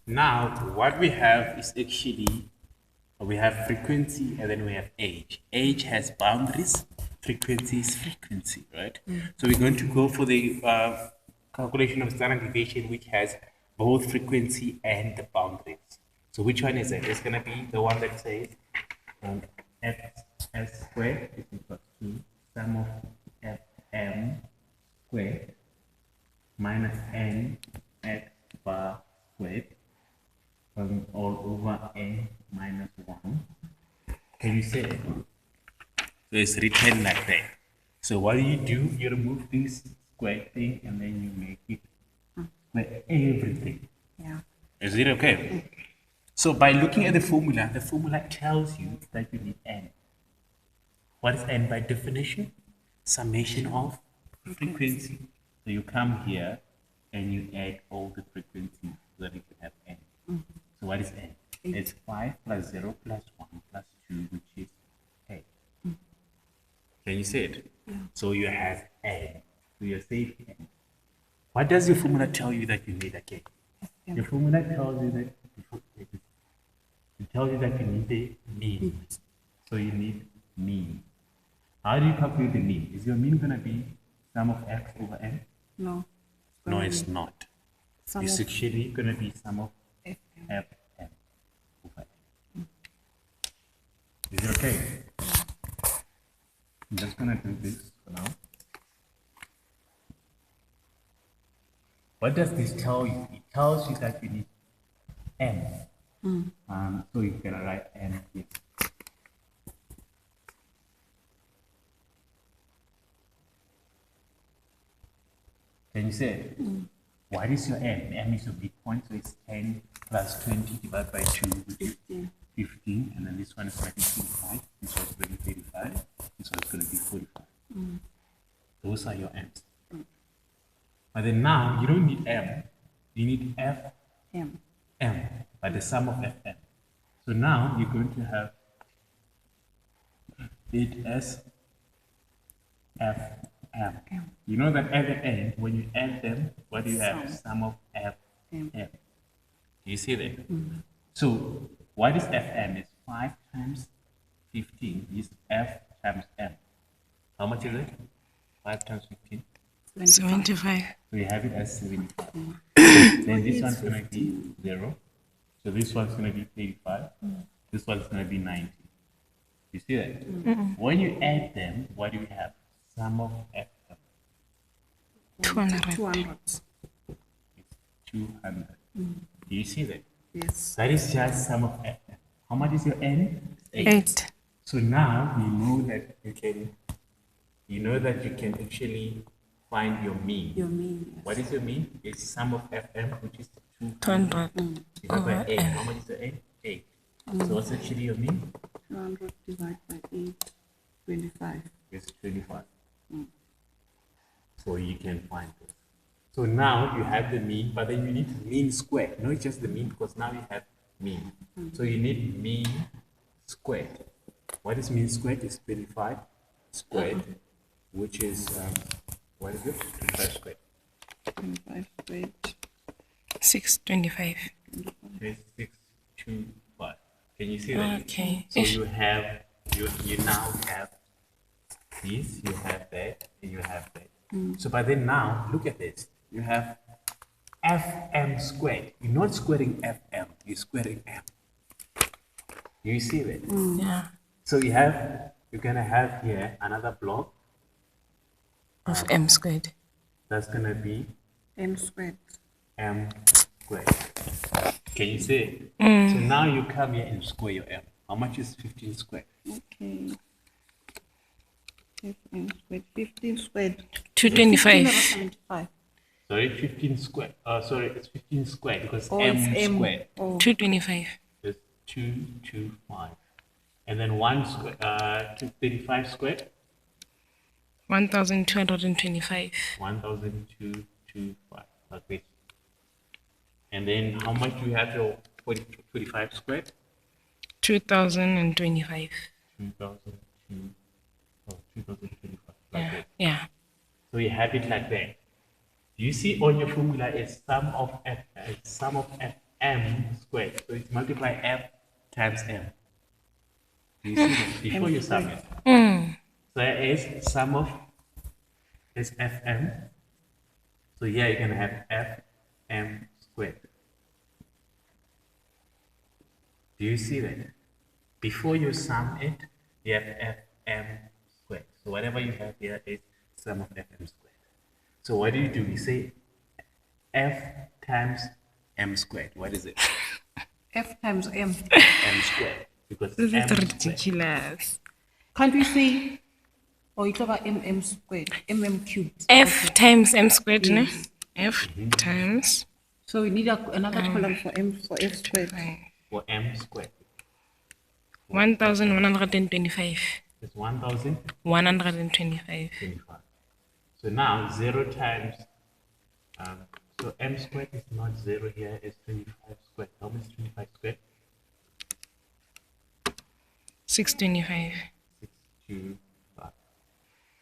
Now, what we have is actually, we have frequency and then we have age. Age has boundaries, frequency is frequency, right? So we're going to go for the calculation of standard deviation, which has both frequency and the boundaries. So which one is it? It's going to be the one that says fs squared is equal to sum of fm squared minus n x bar squared all over n minus 1. Can you say it? So it's written like that. So what do? You remove this square thing and then you make it square everything. Yeah. Is it okay? So by looking at the formula tells you that you need n. What is n by definition? Summation of frequency. So you come here and you add all the frequencies so that you can have n. So what is n? It's 5 plus 0 plus 1 plus 2, which is 8. Can you say it? Yeah. So you have n. So you're safe n. What does your formula tell you that you need again? Your formula tells you that you need the mean. So you need mean. How do you calculate the mean? Is your mean going to be sum of x over n? No. No, it's not. It's actually going to be sum of fm over n. Is it okay? I'm just going to do this for now. What does this tell you? It tells you that you need n. So you can write n here. Can you say it? What is your n? M is your midpoint, so it's 10 plus 20 divided by 2, which is 15. And then this one is going to be 25. This one is going to be 35. This one is going to be 45. Those are your m's. But then now, you don't need m. You need M. by the sum of fm. So now, you're going to have it as fm. You know that at the end, when you add them, what do you have? Sum of fm. Do you see that? So what is fm? It's 5 times 15 is f times m. How much is it? 5 times 15? 75. So you have it as 75. Then this one's going to be 0. So this one's going to be 35. This one's going to be 90. You see that? When you add them, what do you have? Sum of fm. 200. 200. It's 200. Do you see that? Yes. That is just sum of fm. How much is your n? 8. So now you know that you can actually find your mean. Your mean. Yes. What is your mean? It's sum of fm, which is 200. divided by over 8. n. How much is the 8? 8. So what's actually your mean? 200 divided by 8, 25. It's 25. So you can find this. So now you have the mean, but then you need mean squared. Not just the mean, because now you have mean. So you need mean squared. What is mean squared? It's 25 squared, which is, what is it? 25 squared. 25 squared. 625. It's 625. Can you see that? Okay. So you have, you now have this, you have that, and you have that. So but then now, look at this. You have fm squared. You're not squaring fm, you're squaring m. You see that? Yeah. So you're gonna have here another block Of m squared. that's gonna be M squared. m squared. Can you see it? So now you come here and square your m. How much is 15 squared? Okay. M squared. 15 squared. 225. 75. Sorry, 15 squared. Sorry, it's 15 squared because Oh, m it's M. squared. Oh. 225. is 225. And then 235 squared, 1225. 1225, like this. And then how much do you have your 45 squared? 2025. 2025, like Yeah. that. Yeah. So you have it like that. You see on your formula is sum of m squared. So it's multiply f times m. Do you see that? Before you sum it. So it is sum of is fm. So here you're going to have fm squared. Do you see that? Before you sum it, you have fm squared. So whatever you have here is sum of fm squared. So what do? You say f times m squared. What is it? F times M. M squared. Because This m is squared. ridiculous. Can't we say, or you talk about MM squared, MM cubed? F times m squared, ne? Yes. F times So we need another column for M for F squared. For m squared. 1125. It's 1025. 125. So now 0 times, so m squared is not 0 here, it's 25 squared. How much is 25 squared? 625. 625.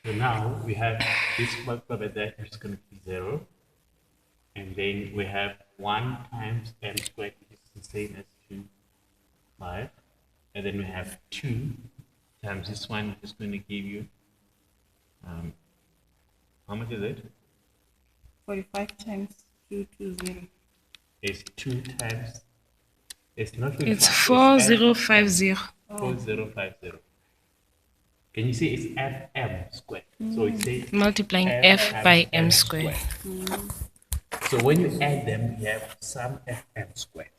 So now we have this multiplied by that, which is going to be 0. And then we have 1 times m squared, which is the same as 25. And then we have 2 times this one, which is going to give you, how much is it? 45 times 220. It's 2 times, it's not 25. It's 4050. 4050. Can you see it's fm squared? So it says Multiplying f f times by m m squared. So when you add them, you have sum fm squared.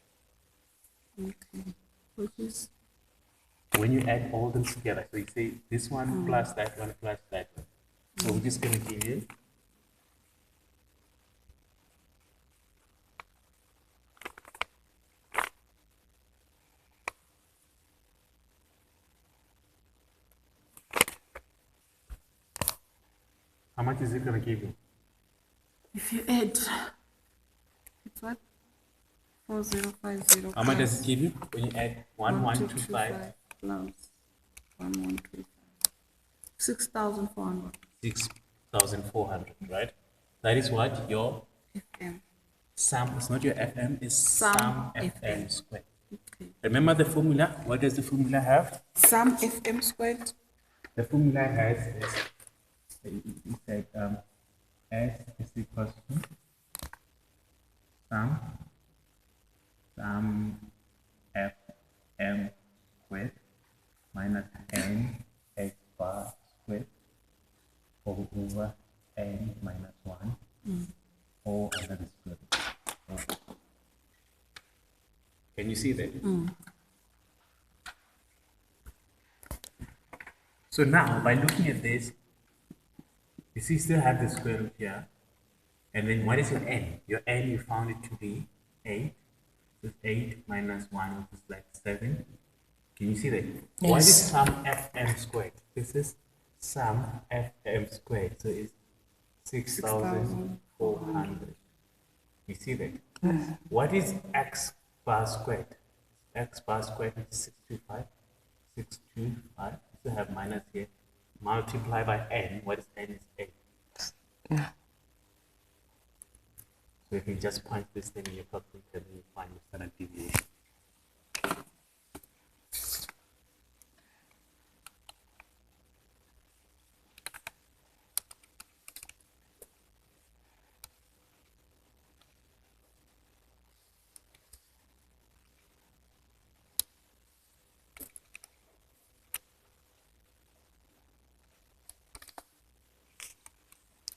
Okay. Which is When you add all them together, so you say this one plus that one plus that one. So we're just going to give you how much is it going to give you? if you add, it's what? 4050. How much does it give you when you add 1125? Plus 1125. 6,400 6,400, right? That is what your FM. sum, it's not your FM, it's Sum sum FM FM. squared. Okay. Remember the formula? What does the formula have? Sum FM squared. The formula has this. It said S is equals to sum FM squared minus n x bar squared over n minus 1 or under the square root. Can you see that? So now, by looking at this, you see, still have the square root here. And then what is your n? Your n, you found it to be 8. So 8 minus 1, which is like 7. Can you see that? What is sum fm squared? This is sum fm squared. So it's 6,400. You see that? What is x bar squared? X bar squared is 625. 625. You have minus here. Multiply by n. What is n? Is 8. Yeah. So you can just punch this thing in your calculator and you find your standard deviation.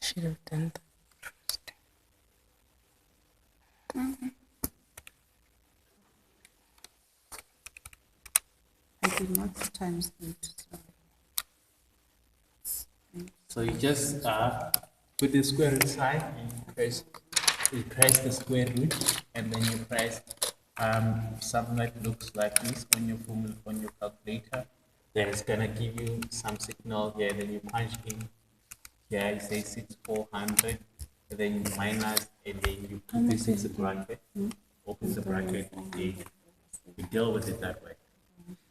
Should have done that first. I did not times 8. So you just put the square root side, you press the square root, and then you press something that looks like this on your formula, on your calculator. Then it's gonna give you some signal here. Then you punch in here. You say 6,400, and then you minus, and then you put this in the bracket. Open the bracket, and you deal with it that way.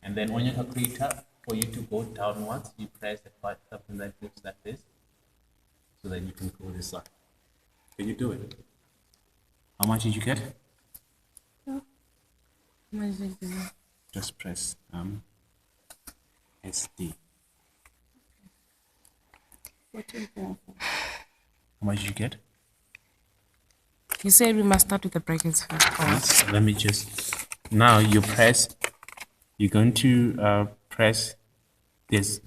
And then on your calculator, for you to go downwards, you press the part something that looks like this, so then you can go this side. Can you do it? How much did you get? Yeah. Just press SD. 14.4. How much you get? You said we must start with the brackets first. Yes. Let me just. Now you press. You're going to press this.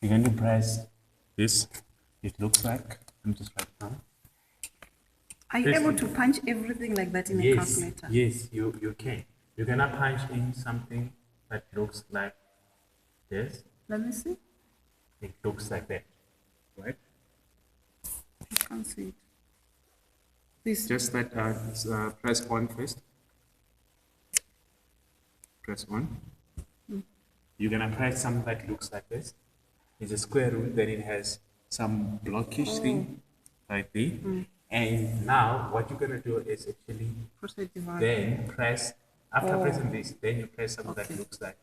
You're going to press this. It looks like. I'm just right now. Are you able to punch everything like that in a Yes. calculator? Yes. You can. You're gonna punch in something that looks like this. Let me see. It looks like that, right? I can't see it. This. Just that. Press on first. Press on. You're gonna press something that looks like this. It's a square root, then it has some blockish thing right there. And now what you're gonna do is actually Proceed divide. then press after pressing this, then you press something that looks like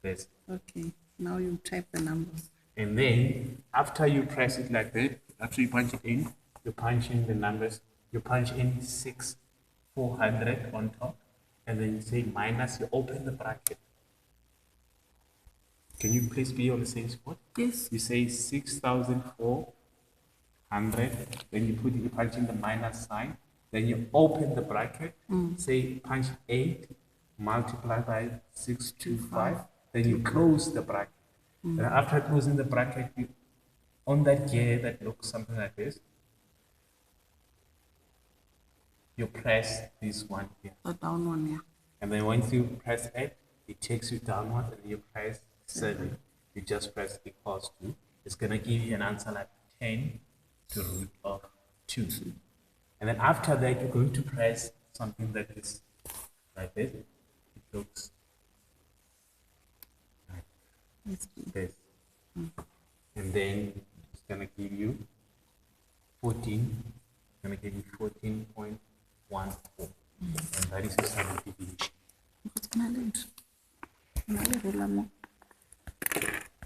this. Okay. Now you type the numbers. And then after you press it like that, after you punch it in, you punch in the numbers, you punch in 6,400 on top, and then you say minus, you open the bracket. Can you please be on the same spot? Yes. You say 6,400, then you punch in the minus sign, then you open the bracket, say punch 8 multiplied by 625, then you close the bracket. And after closing the bracket, you, on that gear that looks something like this, you press this one here. The down one, yeah. And then once you press it, it takes you downward, and you press 7. You just press equals to. It's going to give you an answer like 10 to root of 2. And then after that, you're going to press something that is like this. It looks like this. And then it's going to give you 14. It's going to give you 14.14. And that is the standard deviation. What's going to do?